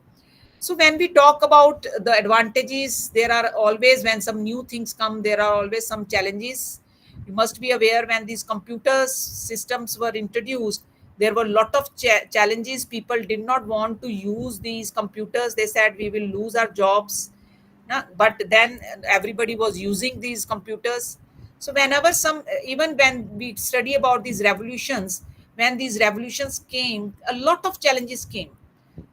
So when we talk about the advantages, there are always, when some new things come, there are always some challenges. You must be aware, when these computer systems were introduced, there were a lot of challenges. People did not want to use these computers. They said we will lose our jobs. But then everybody was using these computers. So whenever some, even when we study about these revolutions, when these revolutions came, a lot of challenges came.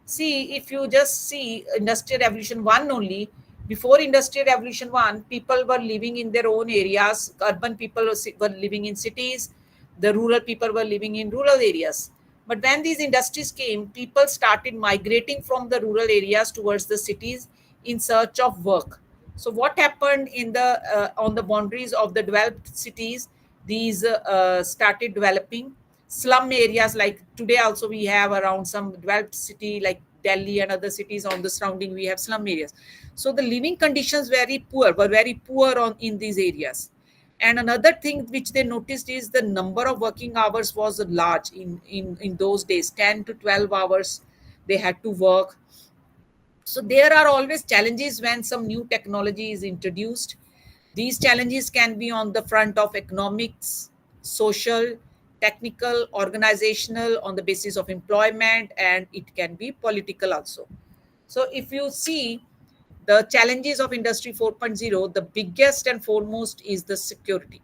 See, if you just see Industrial Revolution 1 only, before Industrial Revolution 1, people were living in their own areas. Urban people were living in cities, the rural people were living in rural areas. But when these industries came, people started migrating from the rural areas towards the cities in search of work. So what happened in the on the boundaries of the developed cities? These started developing slum areas. Like today also we have around some developed city like Delhi and other cities on the surrounding, we have slum areas. So the living conditions were very poor on in these areas. And another thing which they noticed is the number of working hours was large in those days. 10 to 12 hours they had to work. So there are always challenges when some new technology is introduced. These challenges can be on the front of economics, social, technical, organizational, on the basis of employment, and it can be political also. So if you see the challenges of Industry 4.0, the biggest and foremost is the security.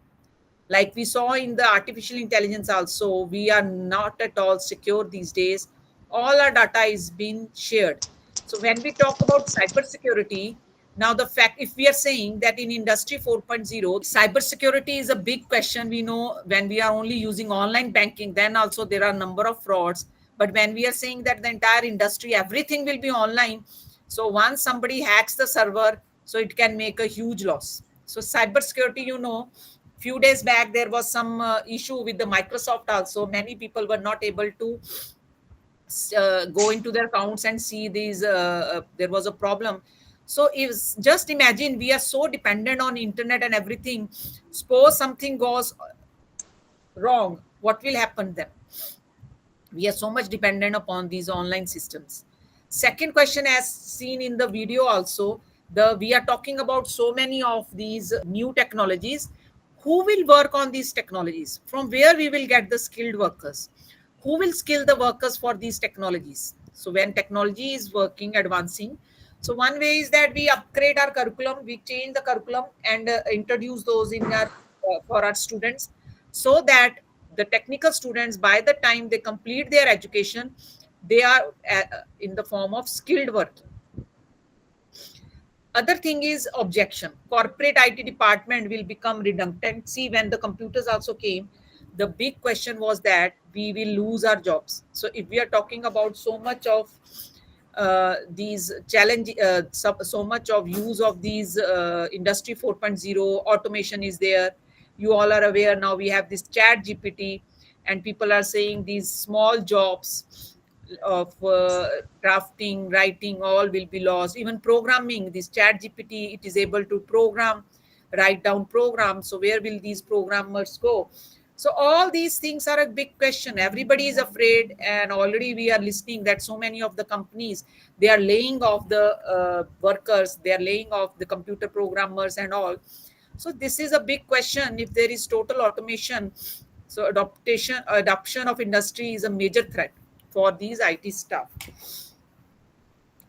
Like we saw in the artificial intelligence also, we are not at all secure these days. All our data is being shared. So when we talk about cybersecurity, now the fact, if we are saying that in Industry 4.0, cybersecurity is a big question. We know when we are only using online banking, then also there are a number of frauds. But when we are saying that the entire industry, everything will be online, so once somebody hacks the server, so it can make a huge loss. So cybersecurity, few days back there was some issue with the Microsoft also. Many people were not able to go into their accounts and see these there was a problem. So if, just imagine, we are so dependent on internet and everything. Suppose something goes wrong, what will happen then? We are so much dependent upon these online systems. Second question, as seen in the video also, the we are talking about so many of these new technologies. Who will work on these technologies? From where we will get the skilled workers? Who will skill the workers for these technologies? So when technology is working, advancing, so one way is that we upgrade our curriculum, we change the curriculum and introduce those in our for our students, so that the technical students, by the time they complete their education, they are in the form of skilled work. Other thing is objection. Corporate IT department will become redundant. See, when the computers also came, the big question was that we will lose our jobs. So if we are talking about so much of these challenge, so much of use of these industry 4.0, automation is there. You all are aware now we have this chat GPT, and people are saying these small jobs of drafting, writing, all will be lost. Even programming, this chat GPT, it is able to program, write down programs. So where will these programmers go? So all these things are a big question. Everybody is afraid, and already we are listening that so many of the companies, they are laying off the workers, they are laying off the computer programmers and all. So this is a big question. If there is total automation, so adoption of industry is a major threat for these IT staff.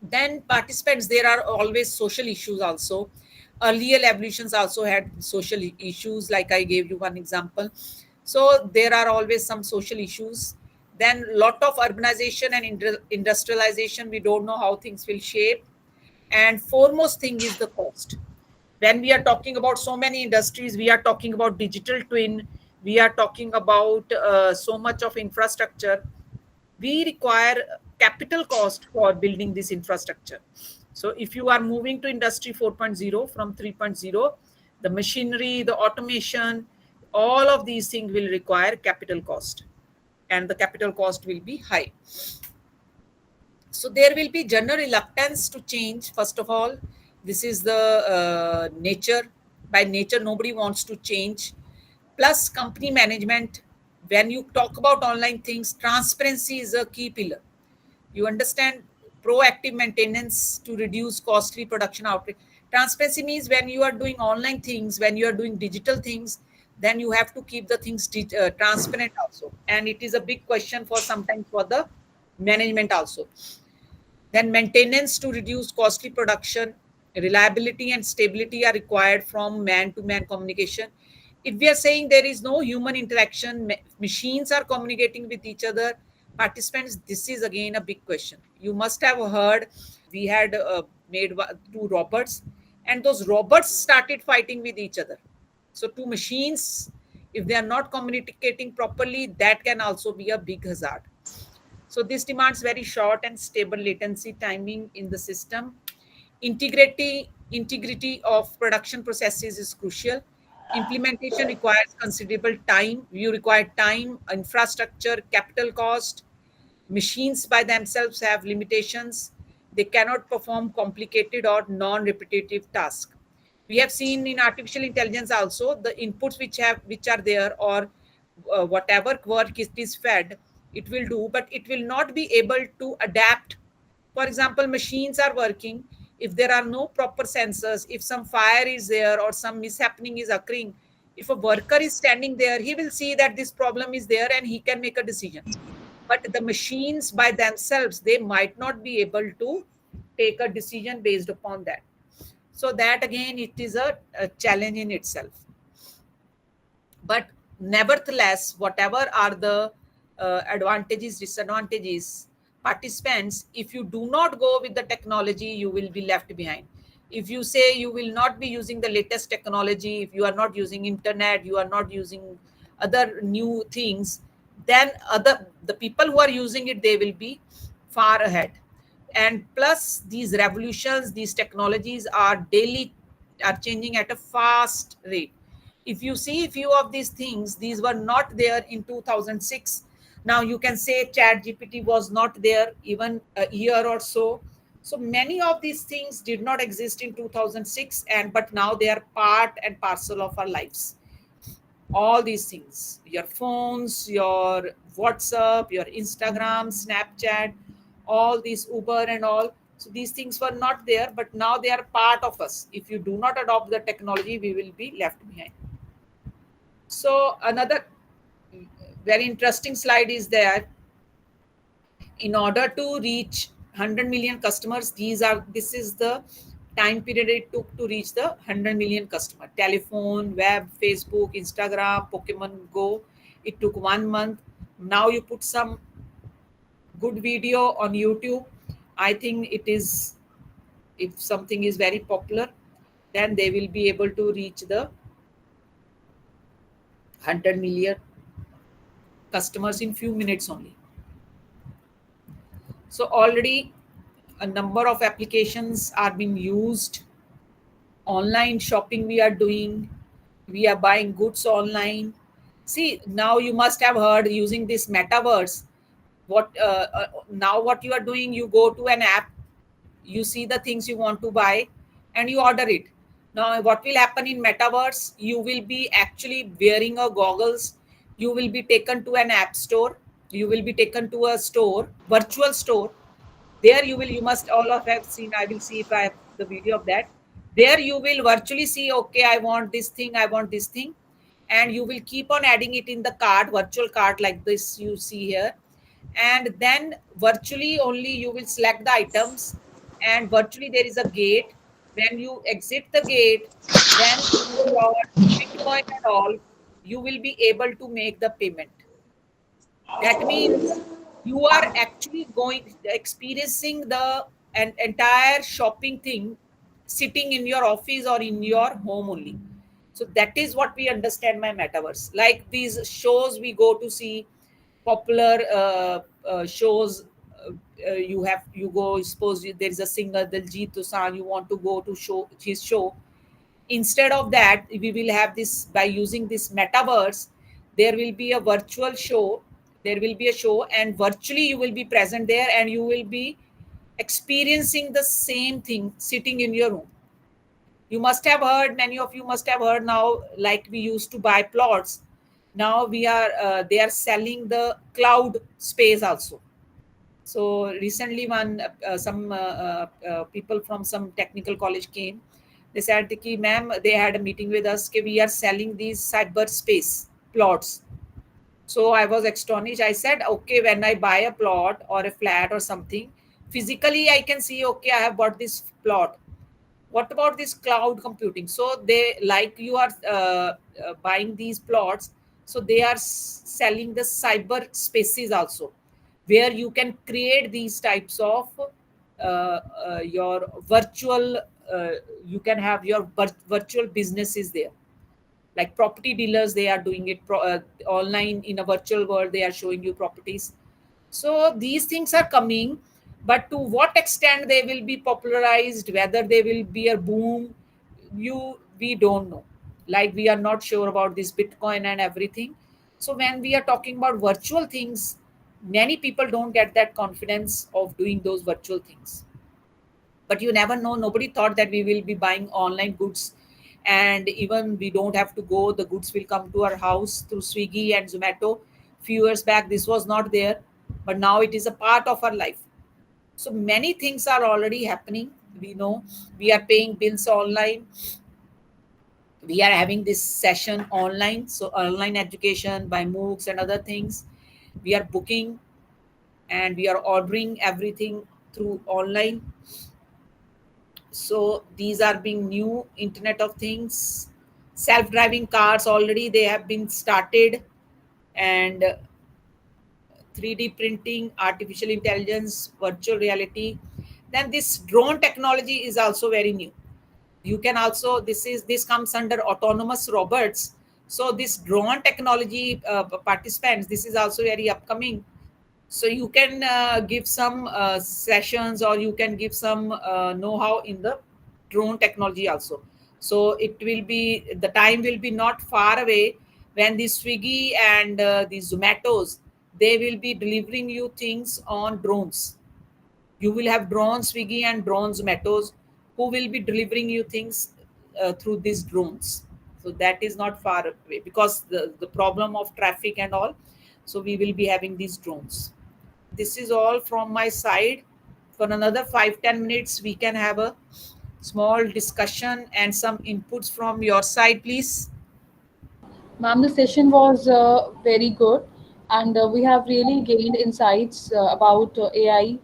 Then participants, there are always social issues also. Earlier evolutions also had social issues, like I gave you one example. So there are always some social issues. Then lot of urbanization and industrialization, we don't know how things will shape. And foremost thing is the cost. When we are talking about so many industries, we are talking about digital twin, we are talking about so much of infrastructure. We require capital cost for building this infrastructure. So if you are moving to industry 4.0 from 3.0, the machinery, the automation, all of these things will require capital cost, and the capital cost will be high. So there will be general reluctance to change. First of all, this is the nature. By nature, nobody wants to change. Plus company management. When you talk about online things, transparency is a key pillar. You understand, proactive maintenance to reduce costly production outage. Transparency means when you are doing online things, when you are doing digital things, then you have to keep the things transparent also. And it is a big question for sometimes for the management also. Then maintenance to reduce costly production, reliability and stability are required from man-to-man communication. If we are saying there is no human interaction, machines are communicating with each other, participants, this is again a big question. You must have heard we had made two robots, and those robots started fighting with each other. So two machines, if they are not communicating properly, that can also be a big hazard. So this demands very short and stable latency timing in the system. Integrity of production processes is crucial. Implementation requires considerable time. You require time, infrastructure, capital cost. Machines by themselves have limitations. They cannot perform complicated or non-repetitive tasks. We have seen in artificial intelligence also the inputs which are there, or whatever work it is fed, it will do, but it will not be able to adapt. For example, machines are working. If there are no proper sensors, if some fire is there or some mishappening is occurring, if a worker is standing there, he will see that this problem is there and he can make a decision. But the machines by themselves, they might not be able to take a decision based upon that. So that again, it is a challenge in itself. But nevertheless, whatever are the advantages, disadvantages, participants, if you do not go with the technology, you will be left behind. If you say you will not be using the latest technology, if you are not using internet, you are not using other new things, then the people who are using it, they will be far ahead. And plus, these revolutions, these technologies are changing at a fast rate. If you see a few of these things, these were not there in 2006. Now you can say chat gpt was not there even a year or so. So many of these things did not exist in 2006, and but now they are part and parcel of our lives. All these things, your phones, your WhatsApp, your Instagram, Snapchat, all these Uber and all. So these things were not there, but now they are part of us. If you do not adopt the technology, we will be left behind. So another very interesting slide is there. In order to reach 100 million customers, this is the time period it took to reach the 100 million customer. Telephone, web, Facebook, Instagram, Pokemon Go, it took 1 month. Now you put some good video on YouTube, I think it is, if something is very popular, then they will be able to reach the 100 million customers in few minutes only. So already a number of applications are being used. Online shopping we are doing, we are buying goods online. See, now you must have heard using this metaverse. Now what you are doing, you go to an app, you see the things you want to buy, and you order it. Now what will happen in metaverse, you will be actually wearing a goggles, you will be taken to an app store, you will be taken to a store, virtual store. There you must all of have seen, I will see if I have the video of that. There you will virtually see, okay, I want this thing, I want this thing, and you will keep on adding it in the cart, virtual cart like this you see here. And then virtually only you will select the items, and virtually there is a gate. When you exit the gate, then through your bitcoin and all, you will be able to make the payment. That means you are actually going experiencing the an entire shopping thing sitting in your office or in your home only. So that is what we understand by metaverse. Like these shows we go to see, popular shows, you go, suppose there is a singer Diljit Dosanjh, you want to go to show his show. Instead of that, we will have this, by using this metaverse, there will be a virtual show, there will be a show, and virtually you will be present there, and you will be experiencing the same thing sitting in your room. You must have heard, many of you must have heard now, like we used to buy plots, now we are they are selling the cloud space also. So recently, some people from some technical college came. They said, "Ki, ma'am, they had a meeting with us. Ki we are selling these cyberspace plots." So I was astonished. I said, "Okay, when I buy a plot or a flat or something, physically I can see, okay, I have bought this plot. What about this cloud computing?" So they, like you are buying these plots, so they are selling the cyber spaces also, where you can create these types of your virtual you can have your virtual businesses there, like property dealers. They are doing it online in a virtual world. They are showing you properties. So these things are coming, but to what extent they will be popularized, whether they will be a boom, we don't know. Like we are not sure about this Bitcoin and everything. So when we are talking about virtual things, many people don't get that confidence of doing those virtual things. But you never know. Nobody thought that we will be buying online goods, and even we don't have to go. The goods will come to our house through Swiggy and Zomato. Few years back this was not there, but now it is a part of our life. So many things are already happening. We know we are paying bills online. We are having this session online, so online education by MOOCs and other things. We are booking and we are ordering everything through online. So these are being new internet of things. Self-driving cars, already they have been started. And 3D printing, artificial intelligence, virtual reality. Then this drone technology is also very new. You can also, this comes under autonomous robots. So this drone technology participants, this is also very upcoming. So you can give some sessions, or you can give some know-how in the drone technology also. So it will be, the time will be not far away when the Swiggy and the Zomatos, they will be delivering you things on drones. You will have drone Swiggy and drone Zomatos who will be delivering you things through these drones. So that is not far away, because the problem of traffic and all. So we will be having these drones. This is all from my side. For another 5-10 minutes, we can have a small discussion and some inputs from your side, please. Ma'am, the session was very good, and we have really gained insights about AI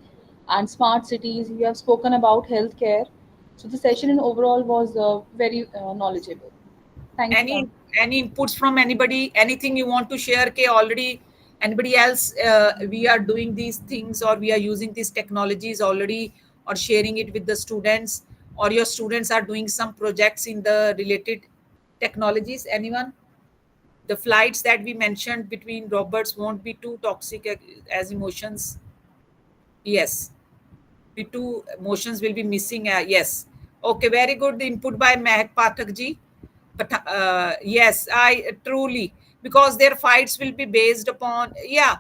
and smart cities. You have spoken about healthcare. So the session in overall was very knowledgeable. Thank you, any ma'am. any inputs from anybody? Anything you want to share? Okay, already anybody else? We are doing these things, or we are using these technologies already, or sharing it with the students, or your students are doing some projects in the related technologies. Anyone? The flights that we mentioned between robots won't be too toxic as emotions. Yes, the two emotions will be missing. Yes. Okay, very good input by Mehak Pathak ji. But yes, I truly, because their fights will be based upon, yeah,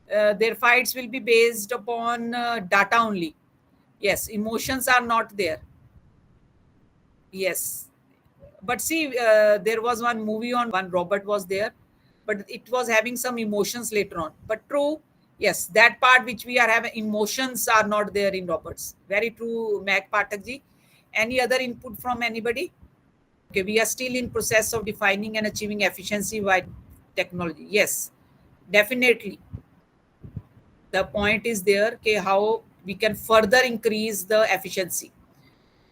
their fights will be based upon data only. Yes, emotions are not there. Yes, but see, there was one movie on one robot was there, but it was having some emotions later on. But true, yes, that part which we are having, emotions are not there in robots. Very true, Mac Pathak ji. Any other input from anybody? Okay, we are still in process of defining and achieving efficiency by technology. Yes, definitely. The point is there, okay, how we can further increase the efficiency.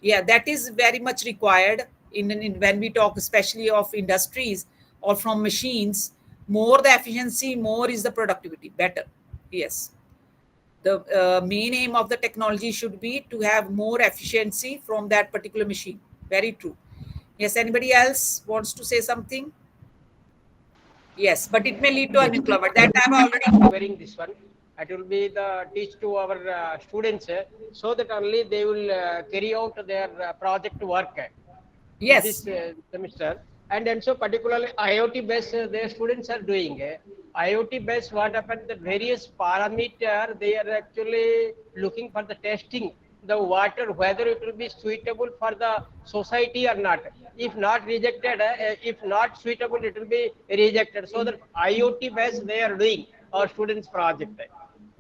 Yeah, that is very much required in when we talk especially of industries or from machines. More the efficiency, more is the productivity, better. Yes, the main aim of the technology should be to have more efficiency from that particular machine. Very true. Yes, anybody else wants to say something? Yes, but it may lead to Yes, unemployment, that I've already. wearing this one. It will be the teach to our students so that only they will carry out their project work in Yes. this semester. And also particularly IoT based their students are doing. IoT based what happened, the various parameter they are actually looking for the testing the water whether it will be suitable for the society or not. If not rejected, if not suitable, it will be rejected. So that IoT based they are doing our students project.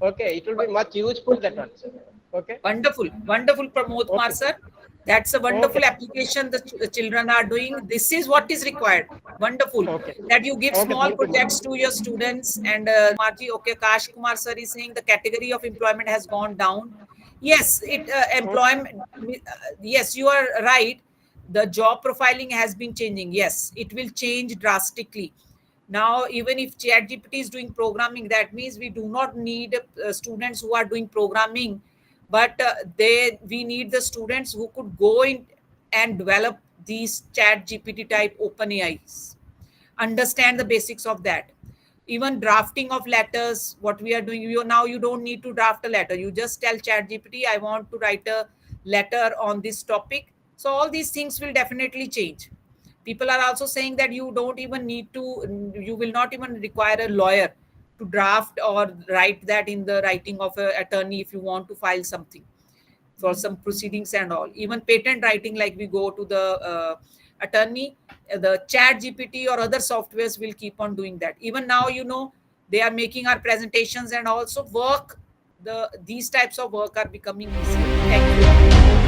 Okay, it will be much useful that also. Okay, Wonderful, wonderful, Pramod Kumar okay, sir. That's a okay, wonderful application the children are doing. This is what is required. Wonderful. okay, That you give okay. small Thank you, projects ma'am. to your students. And Kumarji, okay, Kash Kumar sir is saying the category of employment has gone down. Yes, it employment. Yes, you are right. The job profiling has been changing. Yes, it will change drastically. Now, even if ChatGPT is doing programming, that means we do not need students who are doing programming, but they we need the students who could go in and develop these ChatGPT type open AIs, understand the basics of that. Even drafting of letters, what we are doing, now you don't need to draft a letter. You just tell ChatGPT, I want to write a letter on this topic. So all these things will definitely change. People are also saying that you don't even need to, you will not even require a lawyer to draft or write that in the writing of an attorney if you want to file something for some proceedings and all. Even patent writing, like we go to the attorney, the Chat GPT or other softwares will keep on doing that. Even now, they are making our presentations and also work. These types of work are becoming easier. Thank you.